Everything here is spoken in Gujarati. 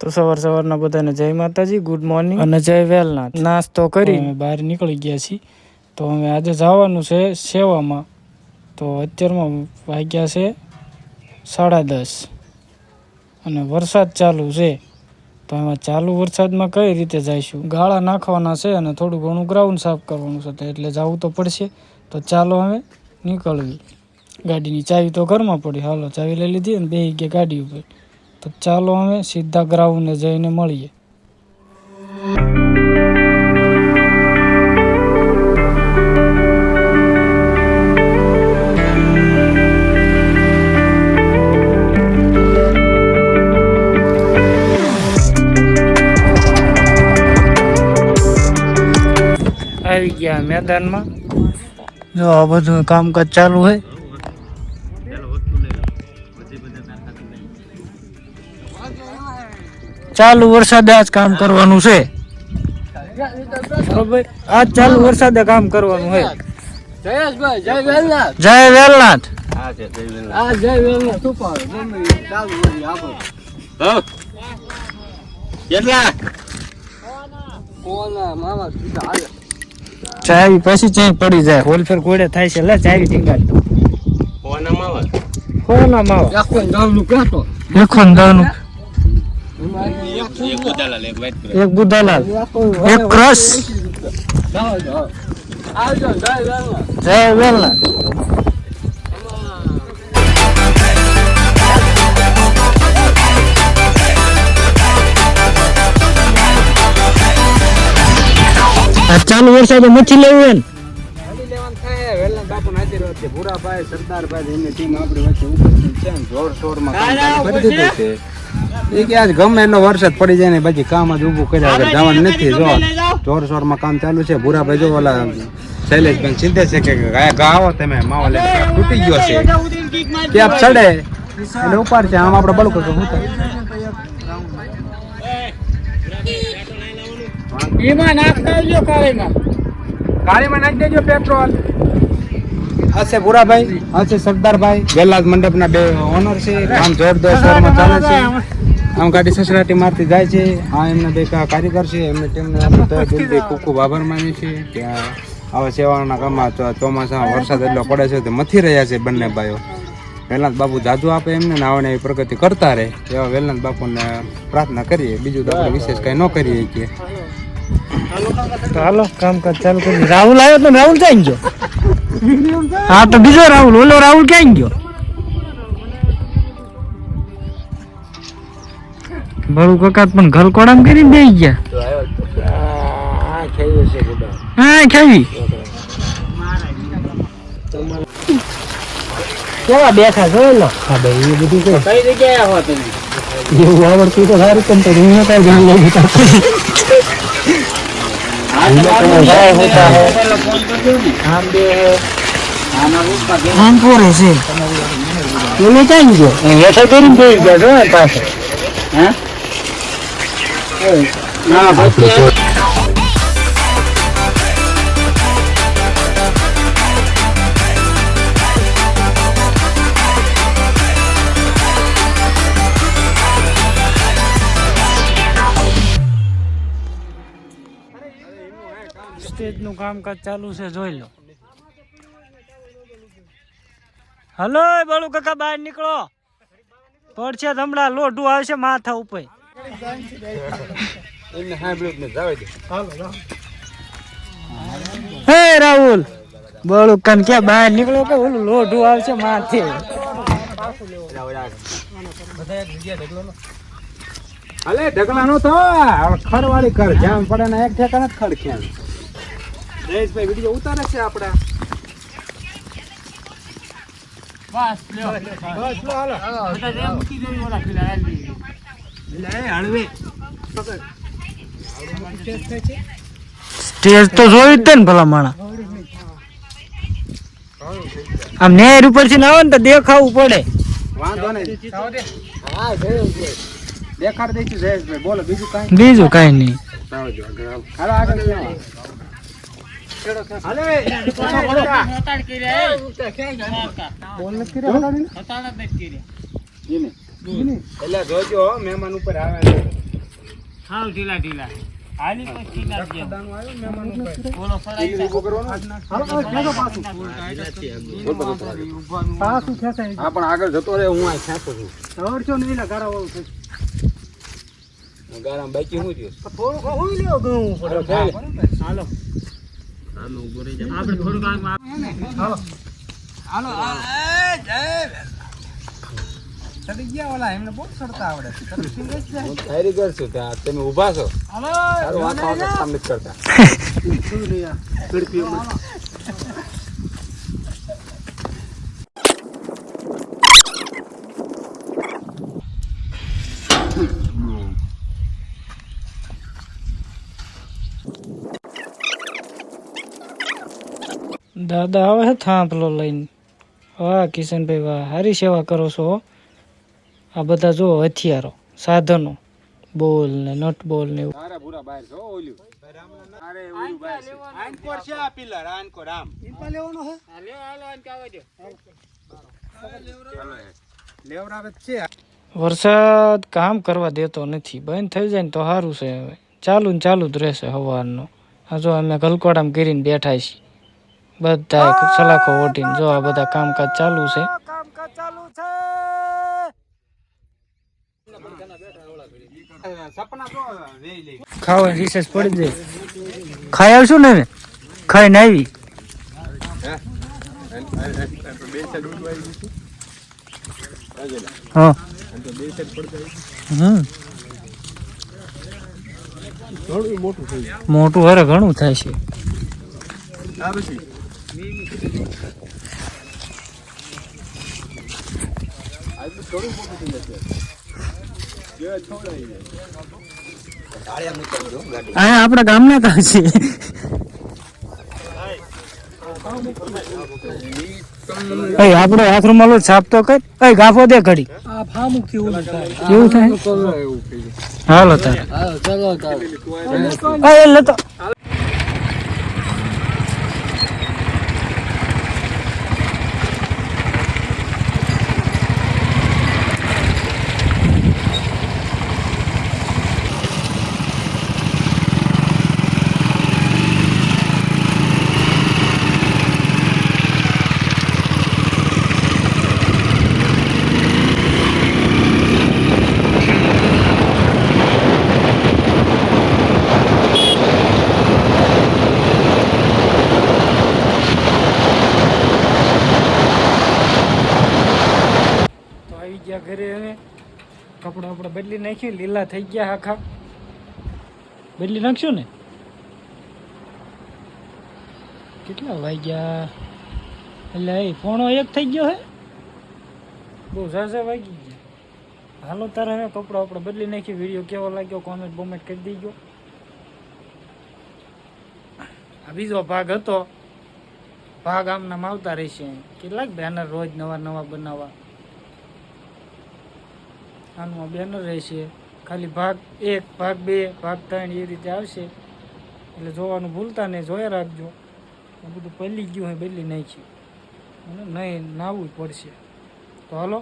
તો સવારના બધાને જય માતાજી, ગુડ મોર્નિંગ અને જય વેલનાથ। નાસ્તો કરી અમે બહાર નીકળી ગયા છીએ। તો અમે આજે જવાનું છે સેવામાં। તો અત્યારમાં વાગ્યા છે 10:30 અને વરસાદ ચાલુ છે। તો એમાં ચાલુ વરસાદમાં કઈ રીતે જઈશું? ગાળા નાખવાના છે અને થોડું ઘણું ગ્રાઉન્ડ સાફ કરવાનું છે, એટલે જવું તો પડશે। તો ચાલો અમે નીકળવી। ગાડીની ચાવી તો ઘરમાં પડી, હાલો ચાવી લઈ લીધી અને બેસી ગયા ગાડી ઉપર। તો ચાલો અમે સીધા ગ્રાઉન્ડે જઈને મળીએ। આવી ગયા મેદાનમાં। જો આ બધું કામકાજ ચાલુ છે। ચાલુ વરસાદે આજ કામ કરવાનું છે, બરોબર? આજ ચાલુ વરસાદે કામ કરવાનું છે। જયેશભાઈ જય વેલનાથ, જય વેલનાથ। હા જય વેલનાથ, હા જય વેલનાથ। સુપાર ચાલુ હોય આપો હા કેટલા કોના મામા સીધા આવે। ચાવી પછી ચાઈ પડી જાય, હોલફેર ગોળે થાય છે। લે ચાવી ટીંગાડ કોના માવા, કોના માવા આખો દાવનું કાતો આખો દાવનું એક બુધાલાલ એક ક્રશ। આવજો જય વેલનાથ। ચાલુ વરસાદે મચ્છી લેવું હે વેલનાથ બાપુ ના આશીર્વાદ છે। ભૂરાભાઈ સરદારભાઈ એમની ટીમ આપણી વચ્ચે ઉપસ્થિત છે, જોર શોરમાં કામ કરી દીધું છે। એ કે આજ ગમે એટલો વરસાદ પડી જાય ને પછી કામ જ ઊભું કર્યા વગર જવાનું નથી। જો જોર શોરમાં કામ ચાલુ છે। ભૂરાભાઈ જો ઓલા શૈલેષભાઈ ચિંતે છે કે ગાવો તમે માવો લે તૂટી ગયો છે, ક્યાંક ચડે એટલે ઉપાડ છે। આમ આપણે બળકો તો હું એમાં નાખતા આવજો, કાળીમાં નાખી દેજો પેટ્રોલ। આ છે ભૂરાભાઈ, આ છે સરદારભાઈ, વેલાદ મંડપના બે ઓનર છે। આમ જોરદાર શોરમાં ચાલે છે, આમ ગાડી સસરાટી મારતી જાય છે। આ એમના બે કારીગર છે, એમની ટીમને આપણે દિલથી ખૂબ ખૂબ આભાર માનીએ છીએ કે આવા સેવાના કામમાં ચોમાસામાં વરસાદ એટલો પડે છે તો મથી રહ્યા છે બંને ભાઈઓ। વેલનાથ બાપુ જાજુ આપે એમને ને આવને એવી પ્રગતિ કરતા રહે એવા વેલનાથ બાપુને પ્રાર્થના કરીએ। બીજું તો આપણે વિશેષ કઈ ન કરીએ કે તો હાલો કામકાજ ચાલુ કરી। રાહુલ આવ્યો તો રાહુલ ક્યાં ગયો? હા તો બીજો રાહુલ, ઓલો રાહુલ ક્યાં ગયો? બળુ કાકા પણ ઘલકોડામ કરીને દઈ ગયા। હા ખેવી કેવા બેઠા જોઈ લો। હા ભાઈ એ બધું કઈ જગ્યાએ આવો તમે? એવું આવડતું તો સારું કેમ તો હું કઈ જાણ લઈ લીધા। સ્ટેજ નું કામકાજ ચાલુ છે, જોઈ લો। હલો બાળુ કાકા બહાર નીકળો, પડશે હમણાં લોઢું આવશે માથા ઉપર। હે રાહુલ બાળુ કાન ક્યાં બહાર નીકળો કે ઓલું લોઢું આવશે માથે। અલે ઢગલા નો થા ખરવાળી કર, જામ પડે ને એક ઠેકાણે ખડ ખેલ। જયેશભાઈ વિડિયો ઉતારે છે આપડા। બસ લ્યો બસ લો હાલો બધા મૂકી દેવી ઓલા ખીલા આલી લે હળવે પકડ। સ્ટેજ તો જોઈ જ ને ભલા માણા, આમ નેર ઉપર થી આવે ને તો દેખાવું પડે। વાંધો નહીં હા દેખાડ દઈશું જયેશભાઈ, બોલો બીજું કાઈ નહીં। હાલો આગળ જોજો મહેમાન ઉપર આવે। હાવ ઢીલા ઢીલા હાલી પછી ઢીલા જેમ બોલો સરાઈ પાછું ખેંચાય. હા પણ આગળ જતો રહે, હું આ ખેંચું છું. દોડશો નહીં ને ગારા વાળું થઈ. ગારા બાકી હું થયું થોડું કહું લ્યો ઘઉં પડે. હાલો હાલો ઉભો રહી જા આપણે થોડું કામ હાલો હાલો ચડી ગયા ઓલા એમને બહુ ચડતા આવડે છે. તૈયારી કરશું ત્યાં તમે ઊભા છો. હાલો કામ નથી કરતા. દાદા આવે છે થાંભલો લઈને. વાહ કિશનભાઈ વાહ, સારી સેવા કરો છો. આ બધા જો હથિયારો સાધનો, બોલ ને નટ બોલ ને એવું. અરે બુરા બહાર છો ઓલ્યું. અરે ઓલું બહાર છે. આનકોર છે આ પિલર આનકોર આમ. ઇનપા લેવાનો છે. હાલો હાલો આન કાવા દો લેવરાવે છે. વરસાદ કામ કરવા દેતો નથી. બંધ થઈ જાય ને તો સારું છે. હવે ચાલુ ને ચાલુ જ રહેશે સવારનો. આ જો અમે ગલકોડામાં ગીરીને બેઠા છીએ બધા સલાખો ઓઢીને. જો આ બધા કામકાજ ચાલુ છે. સપના તો વેઈ લે. ખાવા રિસેસ પડી જાય. ખાઈ આવશું ને હવે? ખાઈને આવી. હા મોટું હરે ઘણું થાય છે. આપડા ગામના કા છે. આપડો હાથરૂમાલ સાફ તો કર. ગાફો દે ઘડી. કેવું થાય? હાલો તાર લેતો. ઘરે હવે કપડા આપણે બદલી નાખ્યું. લીલા થઈ ગયા આખા. બદલી નાખશું ને. કેટલા વાગ્યા? એટલે એ 1:45 થઈ ગયો હે. બહુ ઝાઝા વાગી ગયા. હાલો તારે હવે કપડા આપણે બદલી નાખ્યું. વિડીયો કેવો લાગ્યો કોમેન્ટ બોમેન્ટ કરી દેજો. આ બીજો ભાગ હતો. ભાગ આમના આવતા રહેશે. કેટલાક બેનર રોજ નવા નવા બનાવવા. આનું બેનર રહેશે. ખાલી ભાગ 1 ભાગ 2 ભાગ 3 એ રીતે આવશે. એટલે જોવાનું ભૂલતા નહીં. જોયા રાખજો. આ બધું પલી ગયું હોય બદલી નાખ્યું. નહીં નાવું પડશે. તો હાલો